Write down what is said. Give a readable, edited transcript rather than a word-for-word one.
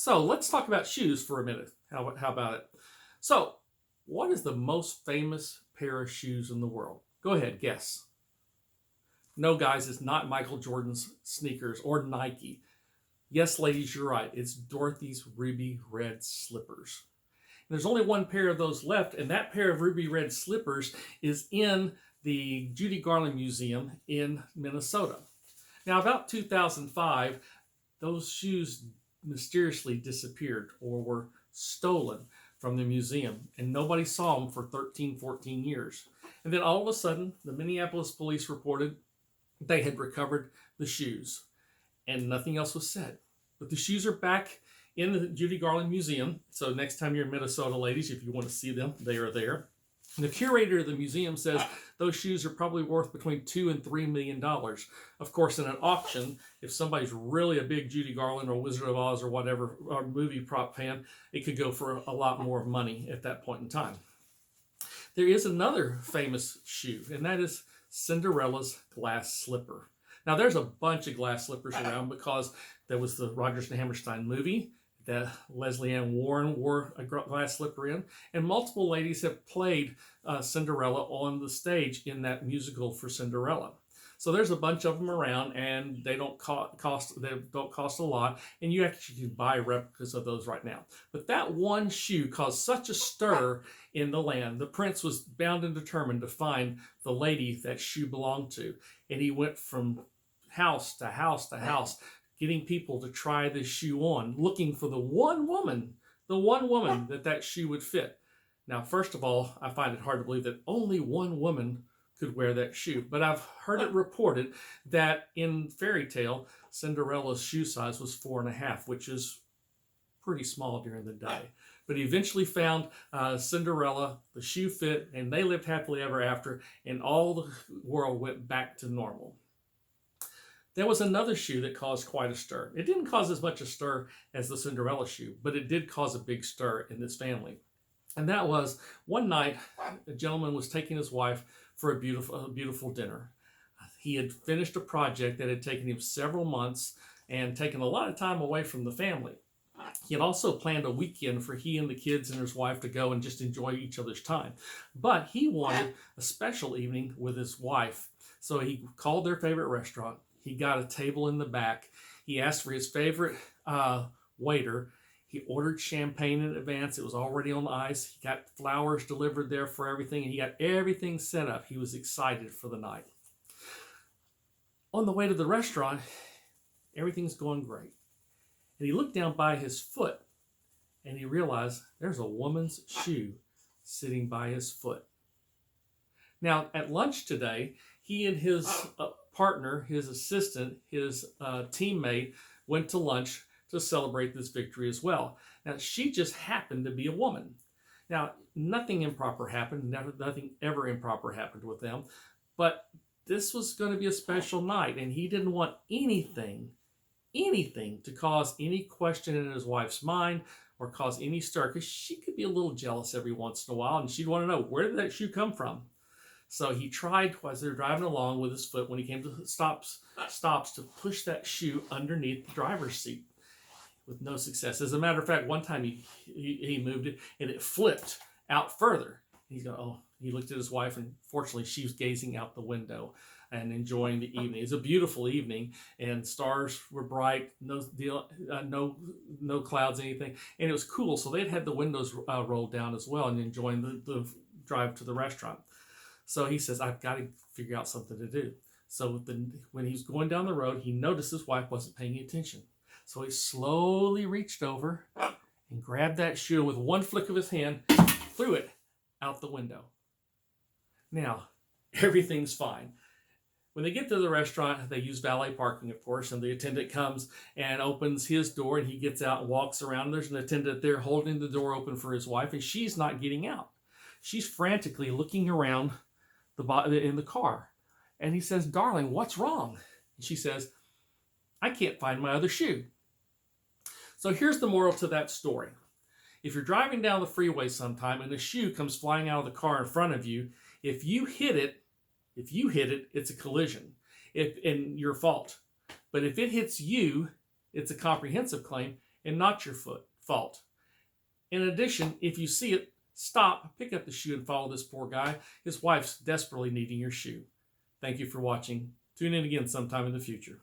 So let's talk about shoes for a minute. How about it? So, what is the most famous pair of shoes in the world? Go ahead, guess. No, guys, it's not Michael Jordan's sneakers or Nike. Yes, ladies, you're right. It's Dorothy's ruby red slippers. There's only one pair of those left, and that pair of ruby red slippers is in the Judy Garland Museum in Minnesota. Now, about 2005, those shoes mysteriously disappeared or were stolen from the museum, and nobody saw them for 13, 14 years. And then all of a sudden, the Minneapolis police reported they had recovered the shoes, and nothing else was said. But the shoes are back in the Judy Garland Museum. So next time you're in Minnesota, ladies, if you want to see them, they are there. And the curator of the museum says those shoes are probably worth between $2 and $3 million. Of course, in an auction, if somebody's really a big Judy Garland or Wizard of Oz or whatever or movie prop fan, it could go for a lot more money at that point in time. There is another famous shoe, and that is Cinderella's glass slipper. Now, there's a bunch of glass slippers around because there was the Rodgers and Hammerstein movie that Leslie Ann Warren wore a glass slipper in, and multiple ladies have played Cinderella on the stage in that musical for Cinderella. So there's a bunch of them around, and they don't cost a lot, and you actually can buy replicas of those right now. But that one shoe caused such a stir in the land. The prince was bound and determined to find the lady that shoe belonged to, and he went from house to house to house, getting people to try this shoe on, looking for the one woman that shoe would fit. Now, first of all, I find it hard to believe that only one woman could wear that shoe. But I've heard it reported that in fairy tale, Cinderella's shoe size was 4.5, which is pretty small during the day. But he eventually found Cinderella, the shoe fit, and they lived happily ever after, and all the world went back to normal. There was another shoe that caused quite a stir. It didn't cause as much a stir as the Cinderella shoe, but it did cause a big stir in this family. And that was one night, a gentleman was taking his wife for a beautiful dinner. He had finished a project that had taken him several months and taken a lot of time away from the family. He had also planned a weekend for he and the kids and his wife to go and just enjoy each other's time. But he wanted a special evening with his wife. So he called their favorite restaurant. He got a table in the back. He asked for his favorite waiter. He ordered champagne in advance. It was already on the ice. He got flowers delivered there for everything, and he got everything set up. He was excited for the night. On the way to the restaurant, everything's going great. And he looked down by his foot, and he realized there's a woman's shoe sitting by his foot. Now, at lunch today, he and his partner, his assistant, his teammate went to lunch to celebrate this victory as well. Now, she just happened to be a woman. Now, nothing improper happened. Nothing ever improper happened with them. But this was going to be a special night, and he didn't want anything to cause any question in his wife's mind or cause any stir, because she could be a little jealous every once in a while, and she'd want to know, where did that shoe come from? So he tried, as they were driving along with his foot, when he came to stops to push that shoe underneath the driver's seat with no success. As a matter of fact, one time he moved it and it flipped out further. He's going, oh, he looked at his wife, and fortunately she was gazing out the window and enjoying the evening. It was a beautiful evening, and stars were bright, no clouds, anything, and it was cool. So they'd had the windows rolled down as well and enjoying the drive to the restaurant. So he says, I've got to figure out something to do. So when he was going down the road, he noticed his wife wasn't paying attention. So he slowly reached over and grabbed that shoe, with one flick of his hand, threw it out the window. Now, everything's fine. When they get to the restaurant, they use valet parking, of course, and the attendant comes and opens his door, and he gets out and walks around. There's an attendant there holding the door open for his wife, and she's not getting out. She's frantically looking around in the car. And he says, darling, what's wrong? And she says, I can't find my other shoe. So here's the moral to that story. If you're driving down the freeway sometime and a shoe comes flying out of the car in front of you, if you hit it, it's a collision and your fault. But if it hits you, it's a comprehensive claim, and not your fault. In addition, if you see it, stop, pick up the shoe, and follow this poor guy. His wife's desperately needing your shoe. Thank you for watching. Tune in again sometime in the future.